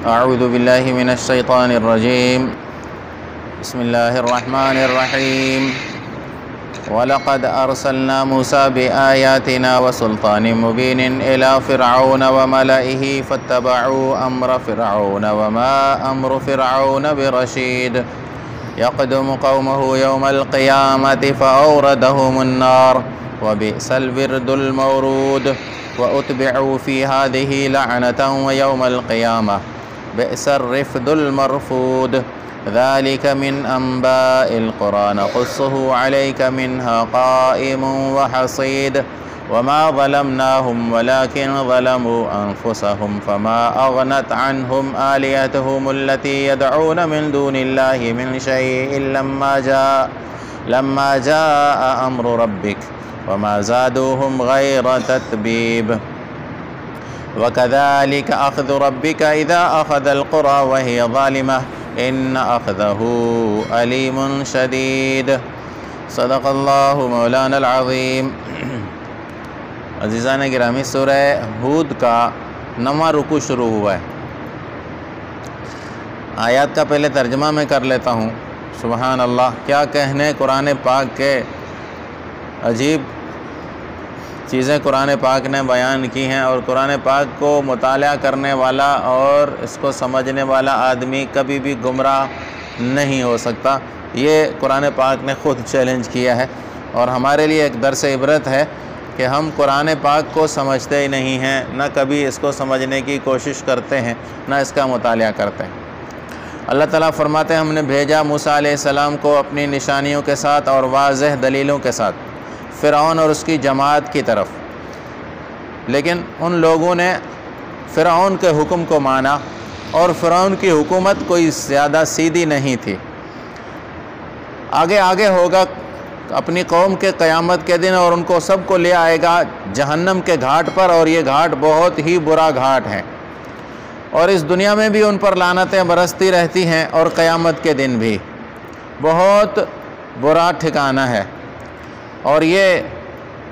أعوذ بالله من الشيطان الرجيم. بسم الله الرحمن الرحيم. وَلَقَدْ أَرْسَلْنَا مُوسَى بِآيَاتِنَا وَسُلْطَانٍ مُبِينٍ إِلَى فِرْعَوْنَ وَمَلَئِهِ فَاتَّبَعُوا أَمْرَ فِرْعَوْنَ وَمَا أَمْرُ فِرْعَوْنَ بِرَشِيدٍ يَقْدُمُ قَوْمَهُ يَوْمَ الْقِيَامَةِ فَأَوْرَدَهُمُ النَّارَ وَبِئْسَ الْوِرْدُ الْمَوْرُودُ وَأُتْبِعُوا فِي هَذِهِ لَعْنَةً وَيَوْمَ الْقِيَامَةِ بِئْسَ الرِّفْدُ الْمَرْفُودُ ذَلِكَ مِنْ أَنْبَاءِ الْقُرَى نَقُصُّهُ عَلَيْكَ مِنْهَا قَائِمٌ وَحَصِيدٌ وَمَا ظَلَمْنَاهُمْ وَلَكِنْ ظَلَمُوا أَنفُسَهُمْ فَمَا أَغْنَتْ عَنْهُمْ آلِهَتُهُمُ الَّتِي يَدْعُونَ مِنْ دُونِ اللَّهِ مِنْ شَيْءٍ لَمَّا جَاءَ أَمْرُ رَبِّكَ وَمَا زَادُوهُمْ غَيْرَ تَتْبِيبٍ وَكَذَلِكَ أَخْذُ رَبِّكَ إِذَا أَخَذَ الْقُرَى وَهِيَ ظَالِمَةٌ إِنَّ أَخْذَهُ أَلِيمٌ شَدِيدٌ صدق اللہ مولانا العظیم۔ عزیزان گرامی، سورہ ہود کا 9واں رکوع شروع ہوا ہے۔ آیات کا پہلے ترجمہ میں کر لیتا ہوں۔ سبحان اللہ، کیا کہنے قرآن پاک کے عجیب چیزیں قرآن پاک نے بیان کی ہیں، اور قرآن پاک کو مطالعہ کرنے والا اور اس کو سمجھنے والا آدمی کبھی بھی گمراہ نہیں ہو سکتا۔ یہ قرآن پاک نے خود چیلنج کیا ہے، اور ہمارے لیے ایک درس عبرت ہے کہ ہم قرآن پاک کو سمجھتے ہی نہیں ہیں، نہ کبھی اس کو سمجھنے کی کوشش کرتے ہیں، نہ اس کا مطالعہ کرتے ہیں۔ اللہ تعالیٰ فرماتے ہیں، ہم نے بھیجا موسیٰ علیہ السلام کو اپنی نشانیوں کے ساتھ اور واضح دلیلوں کے ساتھ فرعون اور اس کی جماعت کی طرف، لیکن ان لوگوں نے فرعون کے حکم کو مانا، اور فرعون کی حکومت کوئی زیادہ سیدھی نہیں تھی۔ آگے ہوگا اپنی قوم کے قیامت کے دن، اور ان کو سب کو لے آئے گا جہنم کے گھاٹ پر، اور یہ گھاٹ بہت ہی برا گھاٹ ہے، اور اس دنیا میں بھی ان پر لعنتیں برستی رہتی ہیں، اور قیامت کے دن بھی بہت برا ٹھکانہ ہے۔ اور یہ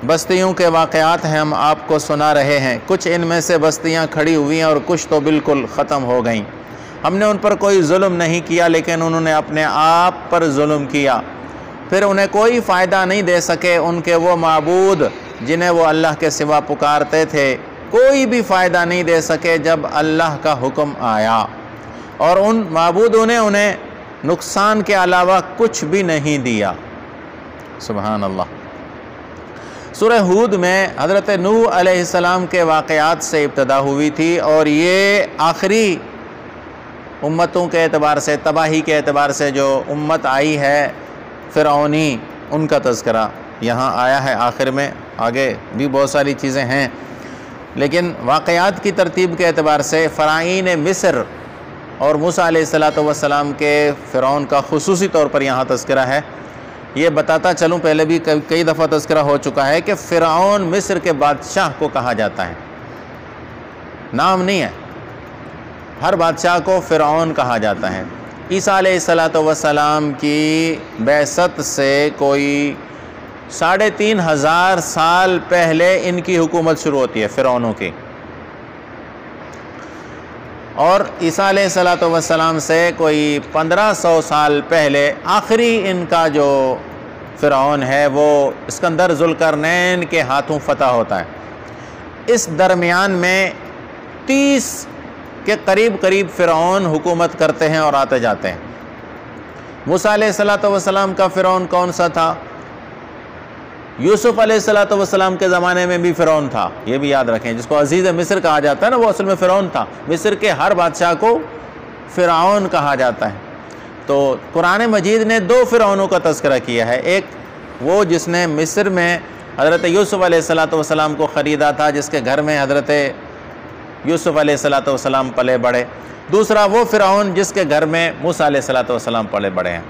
بستیوں کے واقعات ہیں، ہم آپ کو سنا رہے ہیں۔ کچھ ان میں سے بستیاں کھڑی ہوئی ہیں، اور کچھ تو بالکل ختم ہو گئیں۔ ہم نے ان پر کوئی ظلم نہیں کیا، لیکن انہوں نے اپنے آپ پر ظلم کیا۔ پھر انہیں کوئی فائدہ نہیں دے سکے ان کے وہ معبود جنہیں وہ اللہ کے سوا پکارتے تھے، کوئی بھی فائدہ نہیں دے سکے جب اللہ کا حکم آیا، اور ان معبودوں نے انہیں نقصان کے علاوہ کچھ بھی نہیں دیا۔ سبحان اللہ۔ سورہ ہود میں حضرت نوح علیہ السلام کے واقعات سے ابتدا ہوئی تھی، اور یہ آخری امتوں کے اعتبار سے، تباہی کے اعتبار سے جو امت آئی ہے فرعونی، ان کا تذکرہ یہاں آیا ہے آخر میں۔ آگے بھی بہت ساری چیزیں ہیں، لیکن واقعات کی ترتیب کے اعتبار سے فرعین مصر اور موسیٰ علیہ السلام کے فرعون کا خصوصی طور پر یہاں تذکرہ ہے۔ یہ بتاتا چلوں، پہلے بھی کئی دفعہ تذکرہ ہو چکا ہے کہ فرعون مصر کے بادشاہ کو کہا جاتا ہے، نام نہیں ہے، ہر بادشاہ کو فرعون کہا جاتا ہے۔ عیسیٰ علیہ السلام کی بعثت سے کوئی 3500 سال پہلے ان کی حکومت شروع ہوتی ہے فرعونوں کی، اور عیسیٰ علیہ السلام سے کوئی 1500 سال پہلے آخری ان کا جو فرعون ہے وہ اسکندر ذوالقرنین کے ہاتھوں فتح ہوتا ہے۔ اس درمیان میں 30 کے قریب فرعون حکومت کرتے ہیں اور آتے جاتے ہیں۔ موسیٰ علیہ السلام کا فرعون کون سا تھا؟ یوسف علیہ السلام کے زمانے میں بھی فرعون تھا، یہ بھی یاد رکھیں، جس کو عزیز مصر کہا جاتا ہے نا، وہ اصل میں فرعون تھا۔ مصر کے ہر بادشاہ کو فرعون کہا جاتا ہے۔ تو قرآن مجید نے 2 فرعونوں کا تذکرہ کیا ہے، ایک وہ جس نے مصر میں حضرت یوسف علیہ السلام کو خریدا تھا، جس کے گھر میں حضرت یوسف علیہ السلام پلے بڑھے، دوسرا وہ فرعون جس کے گھر میں موسیٰ علیہ السلام پلے بڑھے ہیں۔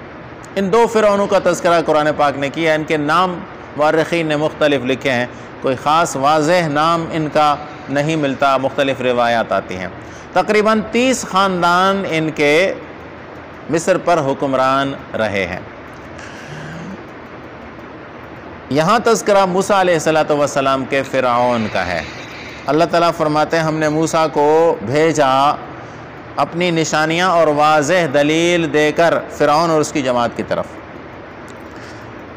ان 2 فرعونوں کا تذکرہ قرآن پاک نے کیا ہے۔ ان کے نام مورخین نے مختلف لکھے ہیں، کوئی خاص واضح نام ان کا نہیں ملتا، مختلف روایات آتی ہیں۔ تقریباً 30 خاندان ان کے مصر پر حکمران رہے ہیں۔ یہاں تذکرہ موسیٰ علیہ السلام کے فرعون کا ہے۔ اللہ تعالیٰ فرماتے ہیں، ہم نے موسیٰ کو بھیجا اپنی نشانیاں اور واضح دلیل دے کر فرعون اور اس کی جماعت کی طرف۔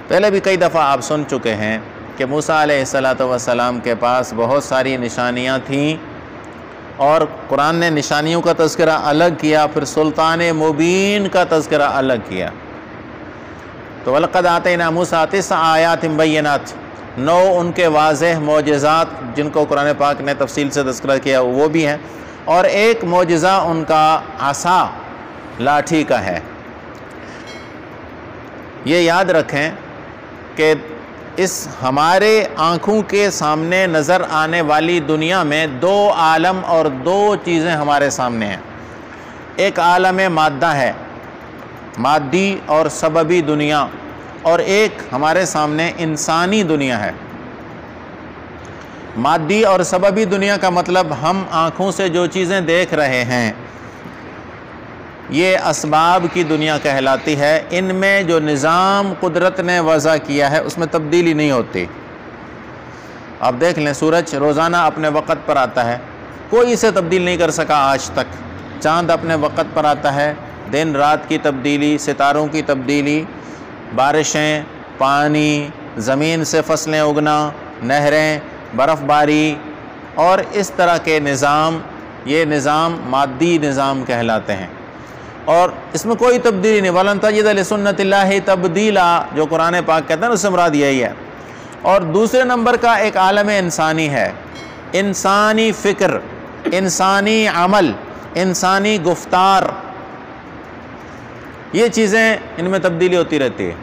پہلے بھی کئی دفعہ آپ سن چکے ہیں کہ موسیٰ علیہ السلام کے پاس بہت ساری نشانیاں تھیں، اور قرآن نے نشانیوں کا تذکرہ الگ کیا، پھر سلطان مبین کا تذکرہ الگ کیا۔ تو وَلَقَدْ آتَيْنَا مُوسَىٰ 9 آیات بینات، 9 ان کے واضح معجزات جن کو قرآن پاک نے تفصیل سے تذکرہ کیا وہ بھی ہیں، اور ایک معجزہ ان کا عصا، لاٹھی کا ہے۔ یہ یاد رکھیں کہ اس ہمارے آنکھوں کے سامنے نظر آنے والی دنیا میں 2 عالم اور 2 چیزیں ہمارے سامنے ہیں۔ ایک عالم مادہ ہے، مادی اور سببی دنیا، اور ایک ہمارے سامنے انسانی دنیا ہے۔ مادی اور سببی دنیا کا مطلب ہم آنکھوں سے جو چیزیں دیکھ رہے ہیں یہ اسباب کی دنیا کہلاتی ہے۔ ان میں جو نظام قدرت نے وضع کیا ہے اس میں تبدیلی نہیں ہوتی۔ آپ دیکھ لیں، سورج روزانہ اپنے وقت پر آتا ہے، کوئی اسے تبدیل نہیں کر سکا آج تک۔ چاند اپنے وقت پر آتا ہے، دن رات کی تبدیلی، ستاروں کی تبدیلی، بارشیں، پانی، زمین سے فصلیں اگنا، نہریں، برف باری، اور اس طرح کے نظام، یہ نظام مادی نظام کہلاتے ہیں، اور اس میں کوئی تبدیلی نہیں۔ وَلَن تَجِدَ لِسُنَّتِ اللَّهِ تَبْدِيلًا، جو قرآن پاک کہتا ہے اس سے مراد یہی ہے۔ اور دوسرے نمبر کا ایک عالم انسانی ہے، انسانی فکر، انسانی عمل، انسانی گفتار، یہ چیزیں ان میں تبدیلی ہوتی رہتی ہے۔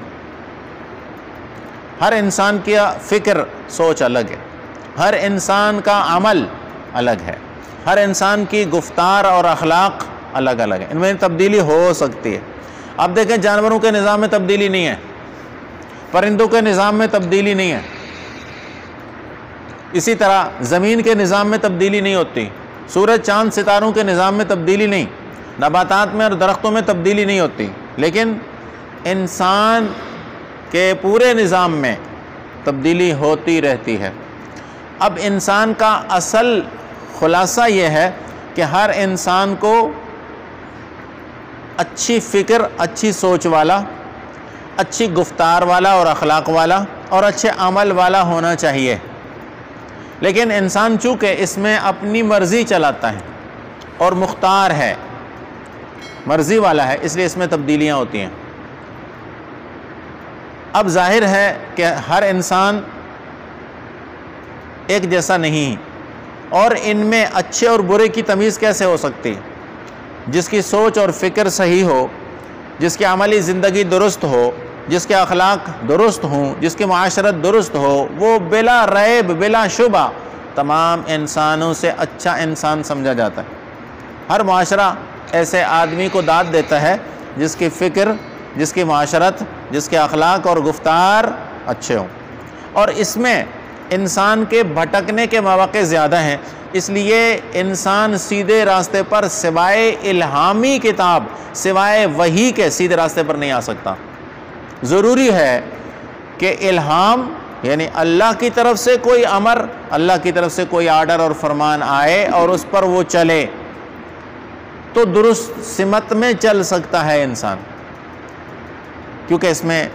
ہر انسان کی فکر، سوچ الگ ہے، ہر انسان کا عمل الگ ہے، ہر انسان کی گفتار اور اخلاق الگ الگ ہے، ان میں تبدیلی ہو سکتی ہے۔ آپ دیکھیں جانوروں کے نظام میں تبدیلی نہیں ہے، پرندوں کے نظام میں تبدیلی نہیں ہے، اسی طرح زمین کے نظام میں تبدیلی نہیں ہوتی، سورج چاند ستاروں کے نظام میں تبدیلی نہیں، نباتات میں اور درختوں میں تبدیلی نہیں ہوتی، لیکن انسان کے پورے نظام میں تبدیلی ہوتی رہتی ہے۔ اب انسان کا اصل خلاصہ یہ ہے کہ ہر انسان کو اچھی فکر، اچھی سوچ والا، اچھی گفتار والا اور اخلاق والا اور اچھے عمل والا ہونا چاہیے، لیکن انسان چونکہ اس میں اپنی مرضی چلاتا ہے اور مختار ہے، مرضی والا ہے، اس لیے اس میں تبدیلیاں ہوتی ہیں۔ اب ظاہر ہے کہ ہر انسان ایک جیسا نہیں، اور ان میں اچھے اور برے کی تمیز کیسے ہو سکتی؟ جس کی سوچ اور فکر صحیح ہو، جس کی عملی زندگی درست ہو، جس کے اخلاق درست ہوں، جس کی معاشرت درست ہو، وہ بلا ریب، بلا شبہ تمام انسانوں سے اچھا انسان سمجھا جاتا ہے۔ ہر معاشرہ ایسے آدمی کو داد دیتا ہے جس کی فکر، جس کی معاشرت، جس کے اخلاق اور گفتار اچھے ہوں، اور اس میں انسان کے بھٹکنے کے مواقع زیادہ ہیں، اس لیے انسان سیدھے راستے پر سوائے الہامی کتاب، سوائے وحی کے سیدھے راستے پر نہیں آ سکتا۔ ضروری ہے کہ الہام یعنی اللہ کی طرف سے کوئی امر، اللہ کی طرف سے کوئی آرڈر اور فرمان آئے اور اس پر وہ چلے تو درست سمت میں چل سکتا ہے انسان، کیونکہ اس میں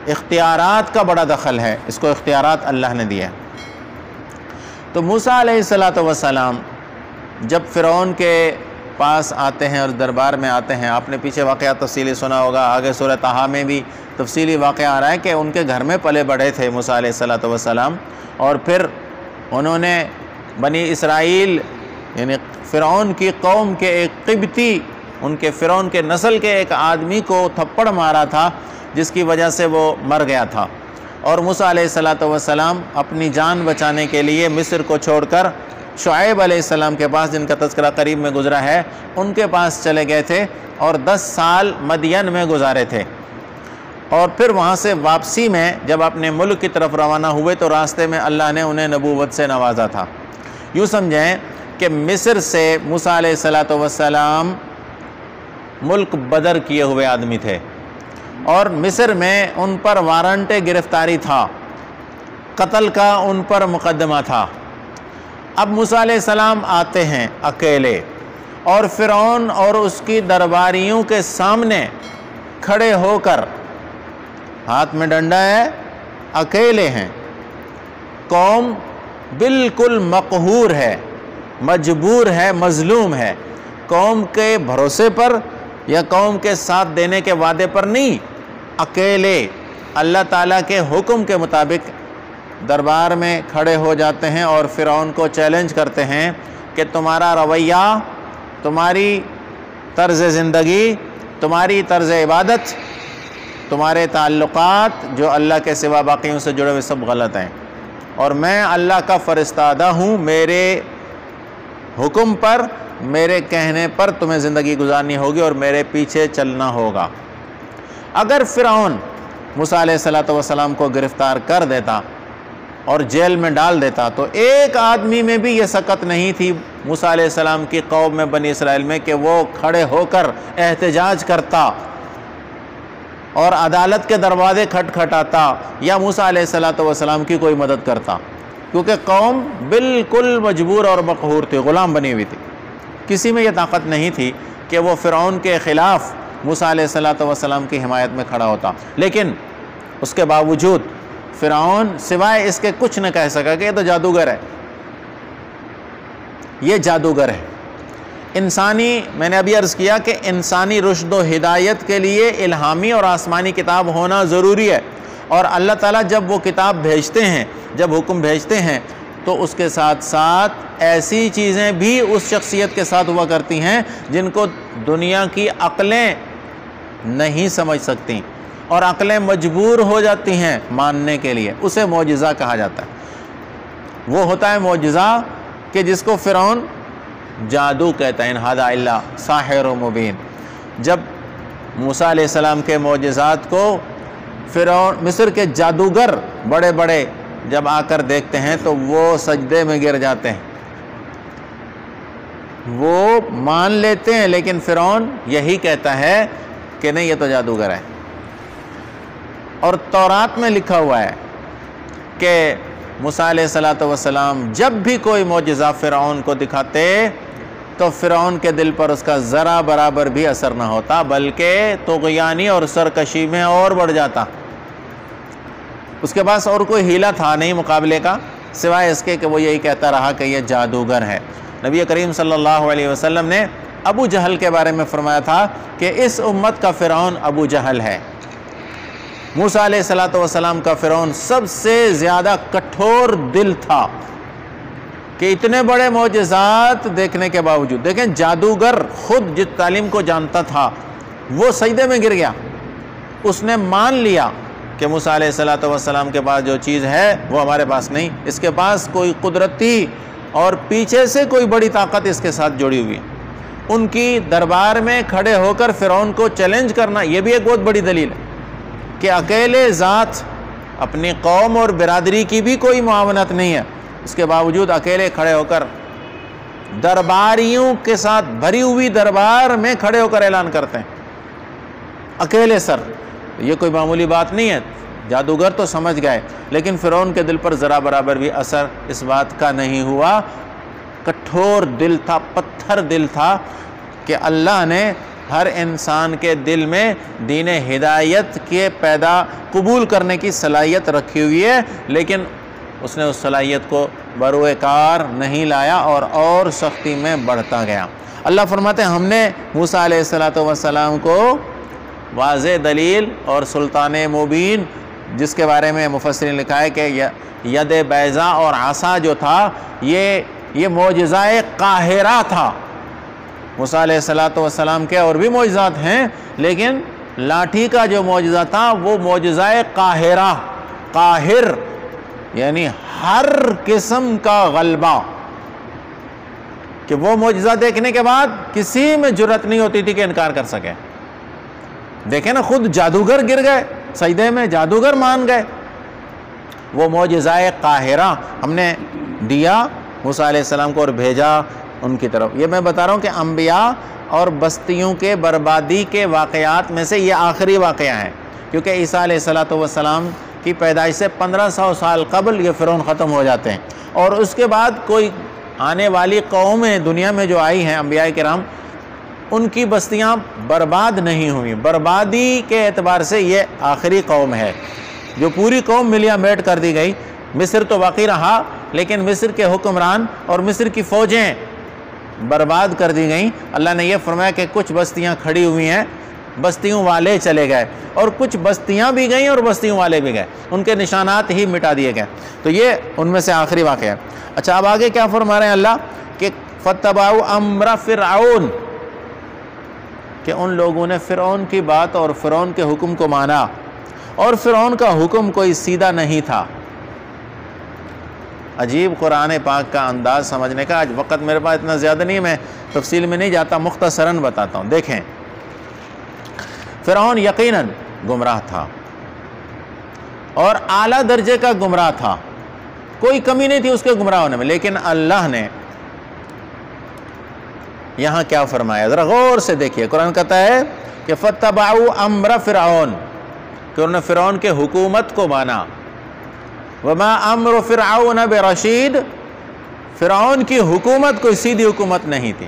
اختیارات کا بڑا دخل ہے، اس کو اختیارات اللہ نے دیا۔ تو موسیٰ علیہ السلام جب فرعون کے پاس آتے ہیں اور دربار میں آتے ہیں، آپ نے پیچھے واقعہ تفصیلی سنا ہوگا، آگے سورہ طٰہٰ میں بھی تفصیلی واقعہ آ رہا ہے کہ ان کے گھر میں پلے بڑھے تھے موسیٰ علیہ السلام، اور پھر انہوں نے بنی اسرائیل یعنی فرعون کی قوم کے ایک قبطی، ان کے فرعون کے نسل کے ایک آدمی کو تھپڑ مارا تھا جس کی وجہ سے وہ مر گیا تھا، اور موسیٰ علیہ السلام اپنی جان بچانے کے لیے مصر کو چھوڑ کر شعیب علیہ السلام کے پاس، جن کا تذکرہ قریب میں گزرا ہے، ان کے پاس چلے گئے تھے اور 10 سال مدین میں گزارے تھے، اور پھر وہاں سے واپسی میں جب اپنے ملک کی طرف روانہ ہوئے تو راستے میں اللہ نے انہیں نبوت سے نوازا تھا۔ یوں سمجھیں کہ مصر سے موسیٰ علیہ السلام ملک بدر کیے ہوئے آدمی تھے، اور مصر میں ان پر وارنٹ گرفتاری تھا، قتل کا ان پر مقدمہ تھا۔ اب موسیٰ علیہ السلام آتے ہیں اکیلے، اور فرعون اور اس کی درباریوں کے سامنے کھڑے ہو کر، ہاتھ میں ڈنڈا ہے، اکیلے ہیں، قوم بالکل مقہور ہے، مجبور ہے، مظلوم ہے، قوم کے بھروسے پر یا قوم کے ساتھ دینے کے وعدے پر نہیں، اکیلے اللہ تعالیٰ کے حکم کے مطابق دربار میں کھڑے ہو جاتے ہیں اور فرعون کو چیلنج کرتے ہیں کہ تمہارا رویہ، تمہاری طرز زندگی، تمہاری طرز عبادت، تمہارے تعلقات جو اللہ کے سوا باقیوں سے جڑے ہوئے سب غلط ہیں، اور میں اللہ کا فرستادہ ہوں، میرے حکم پر، میرے کہنے پر تمہیں زندگی گزارنی ہوگی اور میرے پیچھے چلنا ہوگا۔ اگر فرعون موسیٰ علیہ السلام کو گرفتار کر دیتا اور جیل میں ڈال دیتا تو ایک آدمی میں بھی یہ سکت نہیں تھی موسیٰ علیہ السلام کی قوم میں، بنی اسرائیل میں، کہ وہ کھڑے ہو کر احتجاج کرتا اور عدالت کے دروازے کھٹکھٹاتا یا موسیٰ علیہ السلام کی کوئی مدد کرتا، کیونکہ قوم بالکل مجبور اور مقہور تھی، غلام بنی ہوئی تھی۔ کسی میں یہ طاقت نہیں تھی کہ وہ فرعون کے خلاف موسیٰ علیہ السلام کی حمایت میں کھڑا ہوتا، لیکن اس کے باوجود فرعون سوائے اس کے کچھ نہ کہہ سکا کہ یہ تو جادوگر ہے، یہ جادوگر ہے۔ انسانی، میں نے ابھی عرض کیا کہ انسانی رشد و ہدایت کے لیے الہامی اور آسمانی کتاب ہونا ضروری ہے، اور اللہ تعالیٰ جب وہ کتاب بھیجتے ہیں، جب حکم بھیجتے ہیں، تو اس کے ساتھ ساتھ ایسی چیزیں بھی اس شخصیت کے ساتھ ہوا کرتی ہیں جن کو دنیا کی عقلیں نہیں سمجھ سکتی، اور عقلیں مجبور ہو جاتی ہیں ماننے کے لیے، اسے معجزہ کہا جاتا ہے۔ وہ ہوتا ہے معجزہ کہ جس کو فرعون جادو کہتا ہے، ان ھذا الا ساحر مبین۔ جب موسیٰ علیہ السلام کے معجزات کو فرعون، مصر کے جادوگر بڑے بڑے جب آ کر دیکھتے ہیں تو وہ سجدے میں گر جاتے ہیں، وہ مان لیتے ہیں، لیکن فرعون یہی کہتا ہے کہ نہیں، یہ تو جادوگر ہے۔ اور تورات میں لکھا ہوا ہے کہ موسیٰ علیہ السلام جب بھی کوئی معجزہ فرعون کو دکھاتے تو فرعون کے دل پر اس کا ذرا برابر بھی اثر نہ ہوتا، بلکہ طغیانی اور سرکشی میں اور بڑھ جاتا۔ اس کے پاس اور کوئی ہیلہ تھا نہیں مقابلے کا، سوائے اس کے کہ وہ یہی کہتا رہا کہ یہ جادوگر ہے۔ نبی کریم صلی اللہ علیہ وسلم نے ابو جہل کے بارے میں فرمایا تھا کہ اس امت کا فرعون ابو جہل ہے۔ موسیٰ علیہ السلام کا فرعون سب سے زیادہ کٹھور دل تھا کہ اتنے بڑے معجزات دیکھنے کے باوجود، دیکھیں جادوگر خود جس تعلیم کو جانتا تھا وہ سجدے میں گر گیا، اس نے مان لیا کہ موسیٰ علیہ السلام کے پاس جو چیز ہے وہ ہمارے پاس نہیں، اس کے پاس کوئی قدرتی اور پیچھے سے کوئی بڑی طاقت اس کے ساتھ جڑی ہوئی۔ ان کی دربار میں کھڑے ہو کر فرعون کو چیلنج کرنا، یہ بھی ایک بہت بڑی دلیل ہے کہ اکیلے ذات، اپنی قوم اور برادری کی بھی کوئی معاونت نہیں ہے، اس کے باوجود اکیلے کھڑے ہو کر درباریوں کے ساتھ بھری ہوئی دربار میں کھڑے ہو کر اعلان کرتے ہیں، اکیلے سر۔ یہ کوئی معمولی بات نہیں ہے، جادوگر تو سمجھ گئے، لیکن فرعون کے دل پر ذرا برابر بھی اثر اس بات کا نہیں ہوا۔ کٹھور دل تھا، پتھر دل تھا کہ اللہ نے ہر انسان کے دل میں دین ہدایت کے قبول کرنے کی صلاحیت رکھی ہوئی ہے، لیکن اس نے اس صلاحیت کو بروئے کار نہیں لایا اور سختی میں بڑھتا گیا۔ اللہ فرماتے ہیں ہم نے موسیٰ علیہ السلام کو واضح دلیل اور سلطان مبین، جس کے بارے میں مفسرین نے لکھا ہے کہ ید بیضا اور عصا جو تھا یہ معجزہ قاہرہ تھا۔ موسیٰ علیہ السلام کے اور بھی معجزات ہیں، لیکن لاٹھی کا جو معجزہ تھا وہ معجزہ قاہرہ، قاہر یعنی ہر قسم کا غلبہ، کہ وہ معجزہ دیکھنے کے بعد کسی میں جرأت نہیں ہوتی تھی کہ انکار کر سکے۔ دیکھیں نا، خود جادوگر گر گئے سجدے میں، جادوگر مان گئے۔ وہ معجزہ قاہرہ ہم نے دیا موسیٰ علیہ السلام کو اور بھیجا ان کی طرف۔ یہ میں بتا رہا ہوں کہ انبیاء اور بستیوں کے بربادی کے واقعات میں سے یہ آخری واقعہ ہے، کیونکہ عیسیٰ علیہ السلام کی پیدائش سے 1500 سال قبل یہ فرعون ختم ہو جاتے ہیں، اور اس کے بعد کوئی آنے والی قومیں دنیا میں جو آئی ہیں انبیاء کرام، ان کی بستیاں برباد نہیں ہوئیں. بربادی کے اعتبار سے یہ آخری قوم ہے. جو پوری قوم ملیا میٹ کر دی گئی. مصر تو باقی رہا، لیکن مصر کے حکمران اور مصر کی فوجیں برباد کر دی گئیں. اللہ نے یہ فرمایا کہ کچھ بستیاں کھڑی ہوئی ہیں، بستیوں والے چلے گئے، اور کچھ بستیاں بھی گئیں اور بستیوں والے بھی گئے، ان کے نشانات ہی مٹا دیے گئے. تو یہ ان میں سے آخری واقعہ ہے. اچھا، اب آگے کیا فرما رہے ہیں اللہ کہ فَاتَّبَعُوا أَمْرَ فِرْعَوْنَ، کہ ان لوگوں نے فرعون کی بات اور فرعون کے حکم کو مانا، اور فرعون کا حکم کوئی سیدھا نہیں تھا. عجیب قرآن پاک کا انداز سمجھنے کا. آج وقت میرے پاس اتنا زیادہ نہیں، میں تفصیل میں نہیں جاتا، مختصراً بتاتا ہوں. دیکھیں، فرعون یقیناً گمراہ تھا اور اعلیٰ درجے کا گمراہ تھا، کوئی کمی نہیں تھی اس کے گمراہ ہونے میں. لیکن اللہ نے یہاں کیا فرمایا، ذرا غور سے دیکھیے. قرآن کہتا ہے کہ فَاتَّبَعُوا أَمْرَ فِرْعَوْنَ، کہ انہوں نے فرعون کے حکومت کو مانا. وَمَا أَمْرُ فِرْعَوْنَ بِرَشِيدٍ، فرعون کی حکومت کوئی سیدھی حکومت نہیں تھی.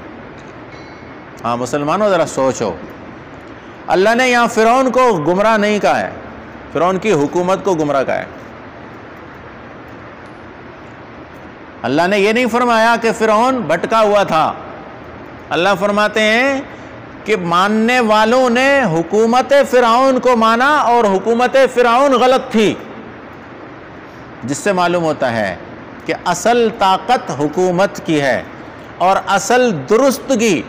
ہاں مسلمانوں ذرا سوچو، اللہ نے یہاں فرعون کو گمراہ نہیں کہا ہے، فرعون کی حکومت کو گمراہ کہا ہے. اللہ نے یہ نہیں فرمایا کہ فرعون بھٹکا ہوا تھا. اللہ فرماتے ہیں کہ ماننے والوں نے حکومت فرعون کو مانا اور حکومت فرعون غلط تھی، جس سے معلوم ہوتا ہے کہ اصل طاقت حکومت کی ہے، اور اصل درستگی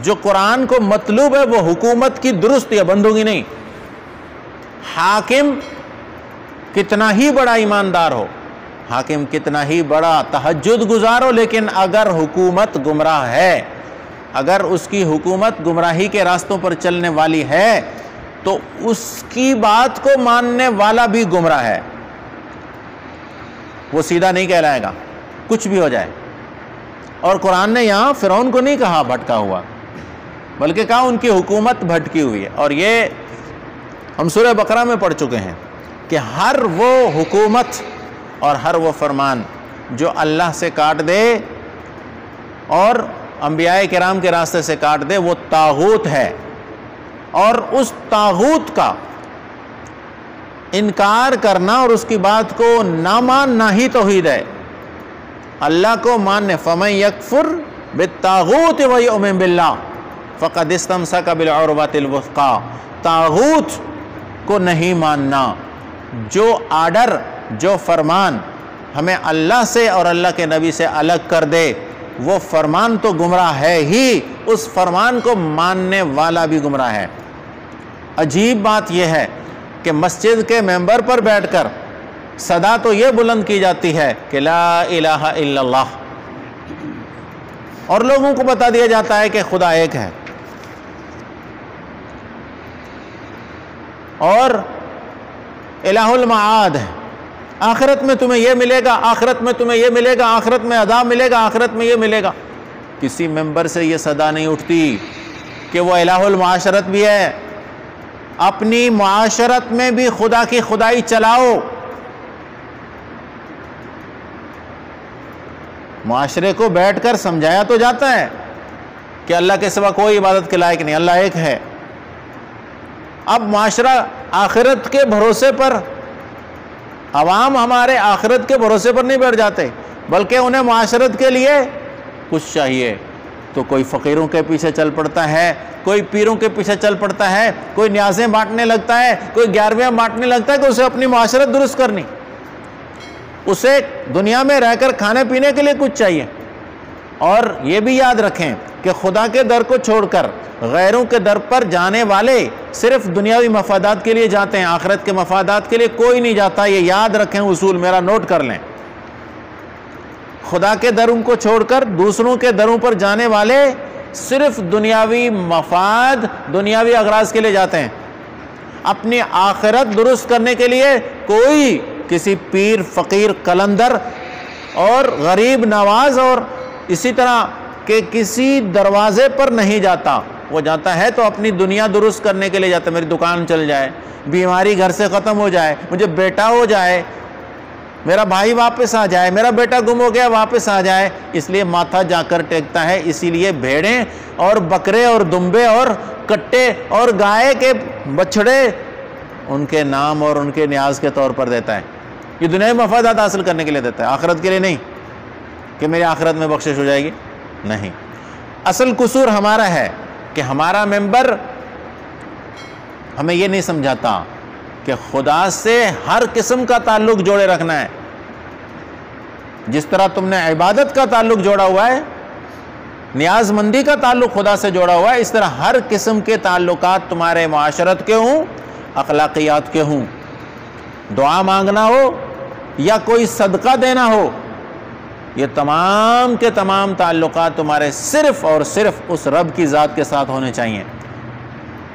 جو قرآن کو مطلوب ہے وہ حکومت کی درست یا بندگی نہیں. حاکم کتنا ہی بڑا ایماندار ہو، حاکم کتنا ہی بڑا تہجد گزار ہو، لیکن اگر حکومت گمراہ ہے، اگر اس کی حکومت گمراہی کے راستوں پر چلنے والی ہے، تو اس کی بات کو ماننے والا بھی گمراہ ہے، وہ سیدھا نہیں کہلائے گا کچھ بھی ہو جائے. اور قرآن نے یہاں فرعون کو نہیں کہا بھٹکا ہوا، بلکہ کہا ان کی حکومت بھٹکی ہوئی ہے. اور یہ ہم سورہ بقرہ میں پڑھ چکے ہیں کہ ہر وہ حکومت اور ہر وہ فرمان جو اللہ سے کاٹ دے اور انبیاء کرام کے راستے سے کاٹ دے، وہ طاغوت ہے. اور اس طاغوت کا انکار کرنا اور اس کی بات کو نہ ماننا ہی توحید ہے. اللہ کو ماننے، فَمَن يَكْفُرْ بِالطَّاغُوتِ وَيُؤْمِن بِاللَّهِ فَقَدِ اسْتَمْسَكَ بِالْعُرْوَةِ الْوُثْقَىٰ. طاغوت کو نہیں ماننا، جو آرڈر، جو فرمان ہمیں اللہ سے اور اللہ کے نبی سے الگ کر دے، وہ فرمان تو گمراہ ہے ہی، اس فرمان کو ماننے والا بھی گمراہ ہے. عجیب بات یہ ہے کہ مسجد کے ممبر پر بیٹھ کر صدا تو یہ بلند کی جاتی ہے کہ لا الہ الا اللہ، اور لوگوں کو بتا دیا جاتا ہے کہ خدا ایک ہے، اور الہ المعاد ہے، آخرت میں تمہیں یہ ملے گا، آخرت میں تمہیں یہ ملے گا، آخرت میں عذاب ملے گا، آخرت میں یہ ملے گا. کسی ممبر سے یہ صدا نہیں اٹھتی کہ وہ الہ المعاشرت بھی ہے. اپنی معاشرت میں بھی خدا کی خدائی چلاؤ. معاشرے کو بیٹھ کر سمجھایا تو جاتا ہے کہ اللہ کے سوا کوئی عبادت کے لائق نہیں، اللہ ایک ہے. اب معاشرہ آخرت کے بھروسے پر، عوام ہمارے آخرت کے بھروسے پر نہیں بیٹھ جاتے، بلکہ انہیں معاشرت کے لیے کچھ چاہیے تو کوئی فقیروں کے پیچھے چل پڑتا ہے، کوئی پیروں کے پیچھے چل پڑتا ہے، کوئی نیازیں بانٹنے لگتا ہے، کوئی 11ویں بانٹنے لگتا ہے کہ اسے اپنی معاشرت درست کرنی، اسے دنیا میں رہ کر کھانے پینے کے لیے کچھ چاہیے. اور یہ بھی یاد رکھیں کہ خدا کے در کو چھوڑ کر غیروں کے در پر جانے والے صرف دنیاوی مفادات کے لیے جاتے ہیں، آخرت کے مفادات کے لیے کوئی نہیں جاتا. یہ یاد رکھیں، اصول میرا نوٹ کر لیں. خدا کے دروں کو چھوڑ کر دوسروں کے دروں پر جانے والے صرف دنیاوی مفاد، دنیاوی اغراض کے لیے جاتے ہیں. اپنی آخرت درست کرنے کے لیے کوئی کسی پیر، فقیر، قلندر اور غریب نواز اور اسی طرح کہ کسی دروازے پر نہیں جاتا. وہ جاتا ہے تو اپنی دنیا درست کرنے کے لیے جاتا ہے. میری دکان چل جائے، بیماری گھر سے ختم ہو جائے، مجھے بیٹا ہو جائے، میرا بھائی واپس آ جائے، میرا بیٹا گم ہو گیا واپس آ جائے، اس لیے ماتھا جا کر ٹیکتا ہے۔ اسی لیے بھیڑیں اور بکرے اور دمبے اور کٹے اور گائے کے بچھڑے ان کے نام اور ان کے نیاز کے طور پر دیتا ہے۔ یہ دنیاوی مفادات حاصل کرنے کے لیے دیتا ہے، آخرت کے لیے نہیں کہ میری آخرت میں بخشش ہو جائے گی، نہیں۔ اصل قصور ہمارا ہے کہ ہمارا ممبر ہمیں یہ نہیں سمجھاتا کہ خدا سے ہر قسم کا تعلق جوڑے رکھنا ہے۔ جس طرح تم نے عبادت کا تعلق جوڑا ہوا ہے، نیاز مندی کا تعلق خدا سے جوڑا ہوا ہے، اس طرح ہر قسم کے تعلقات تمہارے معاشرت کے ہوں، اخلاقیات کے ہوں، دعا مانگنا ہو یا کوئی صدقہ دینا ہو، یہ تمام کے تمام تعلقات تمہارے صرف اور صرف اس رب کی ذات کے ساتھ ہونے چاہیے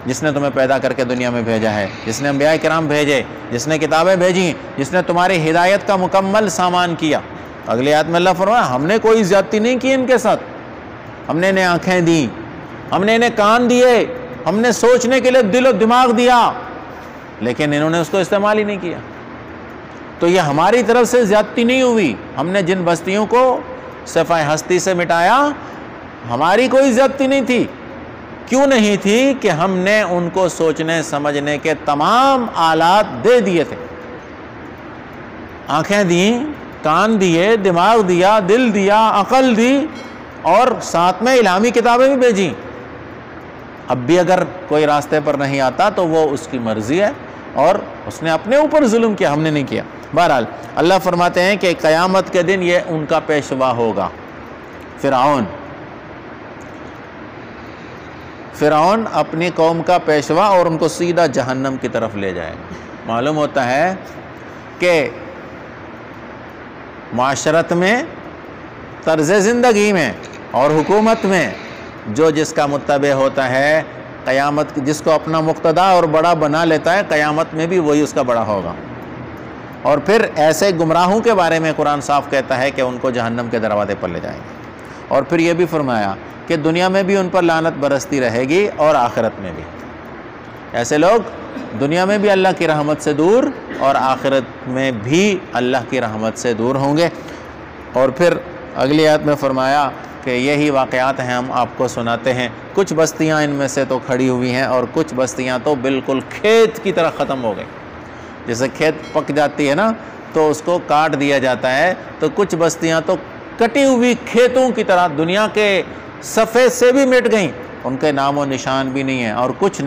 جس نے تمہیں پیدا کر کے دنیا میں بھیجا ہے، جس نے انبیاء کرام بھیجے، جس نے کتابیں بھیجیں، جس نے تمہاری ہدایت کا مکمل سامان کیا۔ اگلی آیت میں اللہ فرمایا ہم نے کوئی زیادتی نہیں کی ان کے ساتھ، ہم نے انہیں آنکھیں دیں، ہم نے انہیں کان دیے، ہم نے سوچنے کے لیے دل و دماغ دیا، لیکن انہوں نے اس کو استعمال ہی نہیں کیا۔ تو یہ ہماری طرف سے زیادتی نہیں ہوئی، ہم نے جن بستیوں کو صفحہ ہستی سے مٹایا ہماری کوئی زیادتی نہیں تھی۔ کیوں نہیں تھی؟ کہ ہم نے ان کو سوچنے سمجھنے کے تمام آلات دے دیے تھے، آنکھیں دیں، کان دیے، دماغ دیا، دل دیا، عقل دی، اور ساتھ میں الہامی کتابیں بھی بھیجیں۔ اب بھی اگر کوئی راستے پر نہیں آتا تو وہ اس کی مرضی ہے اور اس نے اپنے اوپر ظلم کیا، ہم نے نہیں کیا۔ بہرحال اللہ فرماتے ہیں کہ قیامت کے دن یہ ان کا پیشوا ہوگا، فرعون اپنی قوم کا پیشوا، اور ان کو سیدھا جہنم کی طرف لے جائے گا۔ معلوم ہوتا ہے کہ معاشرت میں، طرز زندگی میں اور حکومت میں جو جس کا متبع ہوتا ہے، قیامت جس کو اپنا مقتدا اور بڑا بنا لیتا ہے، قیامت میں بھی وہی اس کا بڑا ہوگا۔ اور پھر ایسے گمراہوں کے بارے میں قرآن صاف کہتا ہے کہ ان کو جہنم کے دروازے پر لے جائیں گے۔ اور پھر یہ بھی فرمایا کہ دنیا میں بھی ان پر لعنت برستی رہے گی اور آخرت میں بھی۔ ایسے لوگ دنیا میں بھی اللہ کی رحمت سے دور اور آخرت میں بھی اللہ کی رحمت سے دور ہوں گے۔ اور پھر اگلی آیت میں فرمایا کہ یہی واقعات ہیں، ہم آپ کو سناتے ہیں۔ کچھ بستیاں ان میں سے تو کھڑی ہوئی ہیں اور کچھ بستیاں تو بالکل کھیت کی طرح ختم ہو گئی۔ جیسے کھیت پک جاتی ہے نا تو اس کو کاٹ دیا جاتا ہے، تو کچھ بستیاں تو کٹی ہوئی کھیتوں کی طرح دنیا کے صفحے سے بھی مٹ گئیں، ان کے نام و نشان بھی نہیں ہیں۔ اور کچھ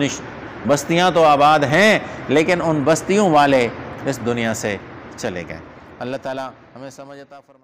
بستیاں تو آباد ہیں لیکن ان بستیوں والے اس دنیا سے چلے گئے۔ اللہ تعالیٰ ہمیں سمجھ عطا فرمائے۔